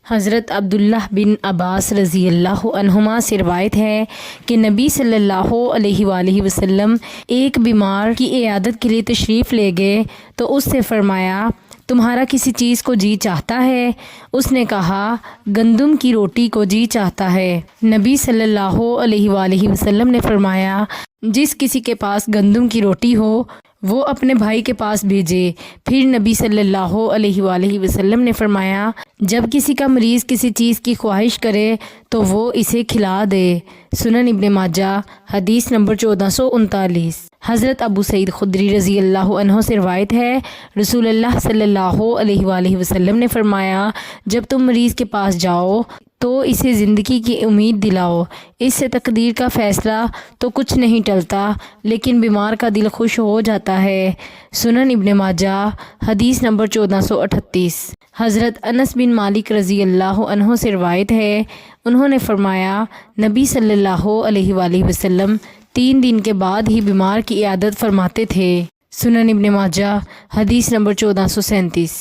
حضرت عبداللہ بن عباس رضی اللہ عنہما سے روایت ہے کہ نبی صلی اللہ علیہ وآلہ وسلم ایک بیمار کی عیادت کے لیے تشریف لے گئے تو اس سے فرمایا، تمہارا کسی چیز کو جی چاہتا ہے؟ اس نے کہا، گندم کی روٹی کو جی چاہتا ہے۔ نبی صلی اللہ علیہ وآلہ وسلم نے فرمایا، جس کسی کے پاس گندم کی روٹی ہو وہ اپنے بھائی کے پاس بھیجے۔ پھر نبی صلی اللہ علیہ وآلہ وسلم نے فرمایا، جب کسی کا مریض کسی چیز کی خواہش کرے تو وہ اسے کھلا دے۔ سنن ابن ماجہ، حدیث نمبر 1439۔ حضرت ابو سعید خدری رضی اللہ عنہ سے روایت ہے، رسول اللہ صلی اللہ علیہ وآلہ وسلم نے فرمایا، جب تم مریض کے پاس جاؤ تو اسے زندگی کی امید دلاؤ، اس سے تقدیر کا فیصلہ تو کچھ نہیں ٹلتا لیکن بیمار کا دل خوش ہو جاتا ہے۔ سنن ابن ماجہ، حدیث نمبر 1438۔ حضرت انس بن مالک رضی اللہ عنہ سے روایت ہے، انہوں نے فرمایا، نبی صلی اللہ علیہ وآلہ وسلم 3 دن کے بعد ہی بیمار کی عیادت فرماتے تھے۔ سنن ابن ماجہ، حدیث نمبر 1437۔